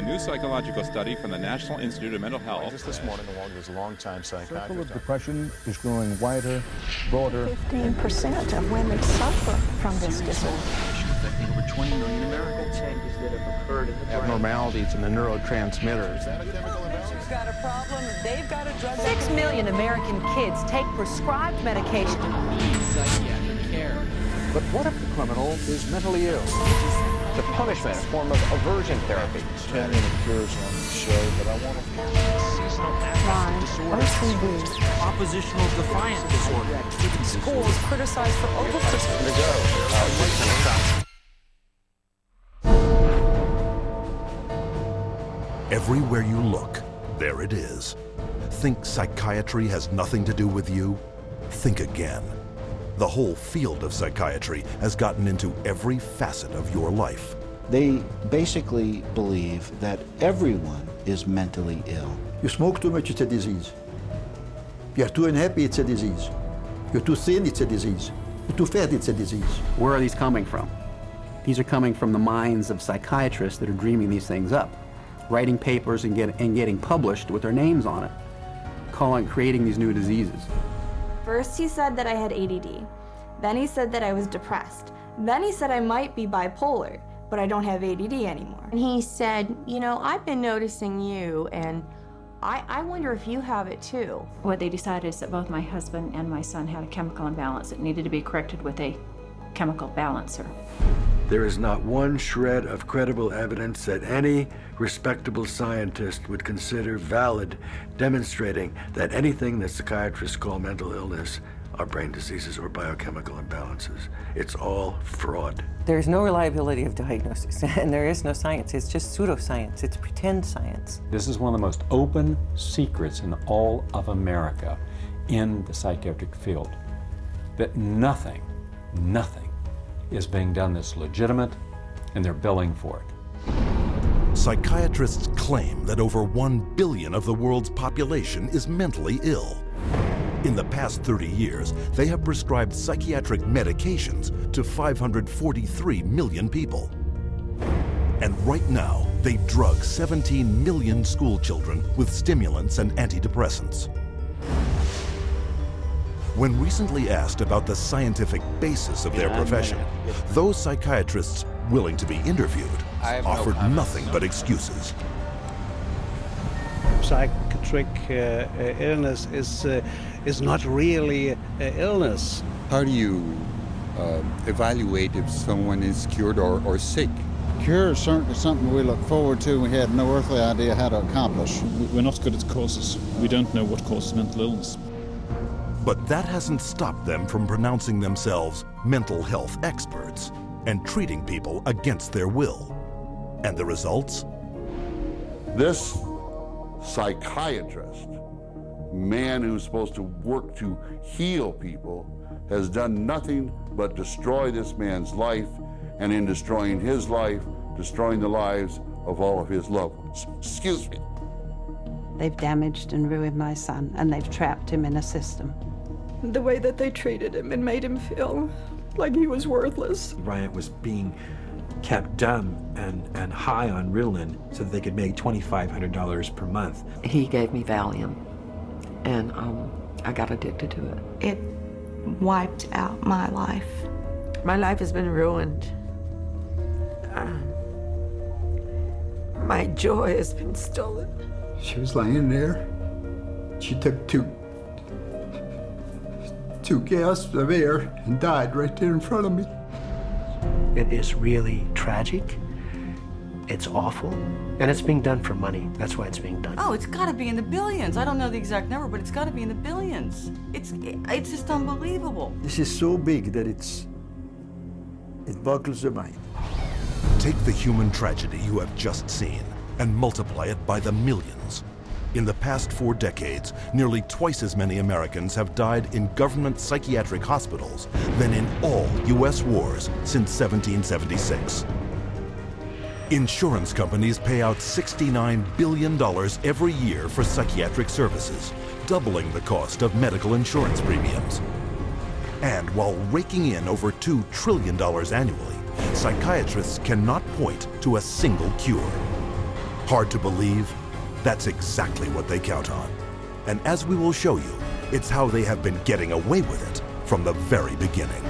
new psychological study from the National Institute of Mental Health. Just this morning, along with his longtime psychiatrist. The circle of depression is growing wider, broader. 15% of women suffer from this disorder. Affecting over 20 million Americans. Changes that have occurred in the brain. Abnormalities in the neurotransmitters. Is that a chemical imbalance? You've got a problem, they've got a drug. 6 million American kids take prescribed medication. Psychiatric care. But what if the criminal is mentally ill? The punishment, a form of aversion therapy. Canyon appears on the show, but I want to... Seasonal affective disorder. Oppositional defiant disorder. Schools criticized for Everywhere you look, there it is. Think psychiatry has nothing to do with you? Think again. The whole field of psychiatry has gotten into every facet of your life. They basically believe that everyone is mentally ill. You smoke too much, it's a disease. You're too unhappy, it's a disease. You're too thin, it's a disease. You're too fat, it's a disease. Where are these coming from? These are coming from the minds of psychiatrists that are dreaming these things up, writing papers and getting published with their names on it, creating these new diseases. First he said that I had ADD. Then he said that I was depressed. Then he said I might be bipolar, but I don't have ADD anymore. And he said, you know, I've been noticing you, and I wonder if you have it too. What they decided is that both my husband and my son had a chemical imbalance that needed to be corrected with a chemical balancer. There is not one shred of credible evidence that any respectable scientist would consider valid, demonstrating that anything that psychiatrists call mental illness are brain diseases or biochemical imbalances. It's all fraud. There's no reliability of diagnosis, and there is no science. It's just pseudoscience. It's pretend science. This is one of the most open secrets in all of America in the psychiatric field, that nothing is being done that's legitimate, and they're billing for it. Psychiatrists claim that over 1 billion of the world's population is mentally ill. In the past 30 years, they have prescribed psychiatric medications to 543 million people. And right now, they drug 17 million school children with stimulants and antidepressants. When recently asked about the scientific basis of their profession, those psychiatrists willing to be interviewed offered nothing but excuses. Psychiatric illness is not really illness. How do you evaluate if someone is cured or sick? Cure is certainly something we look forward to. We had no earthly idea how to accomplish. We're not good at causes. We don't know what causes mental illness. But that hasn't stopped them from pronouncing themselves mental health experts and treating people against their will. And the results? This psychiatrist, man who's supposed to work to heal people, has done nothing but destroy this man's life, and in destroying his life, destroying the lives of all of his loved ones. Excuse me. They've damaged and ruined my son, and they've trapped him in a system. The way that they treated him and made him feel like he was worthless. Bryant was being kept dumb and high on Ritalin so that they could make $2,500 per month. He gave me Valium, and I got addicted to it. It wiped out my life. My life has been ruined. My joy has been stolen. She was laying there. She took two gasps of air and died right there in front of me. It is really tragic. It's awful. And it's being done for money. That's why it's being done. Oh, it's got to be in the billions. I don't know the exact number, but it's got to be in the billions. It's just unbelievable. This is so big that it boggles the mind. Take the human tragedy you have just seen and multiply it by the millions. In the past 4 decades, nearly twice as many Americans have died in government psychiatric hospitals than in all U.S. wars since 1776. Insurance companies pay out $69 billion every year for psychiatric services, doubling the cost of medical insurance premiums. And while raking in over $2 trillion annually, psychiatrists cannot point to a single cure. Hard to believe? That's exactly what they count on. And as we will show you, it's how they have been getting away with it from the very beginning.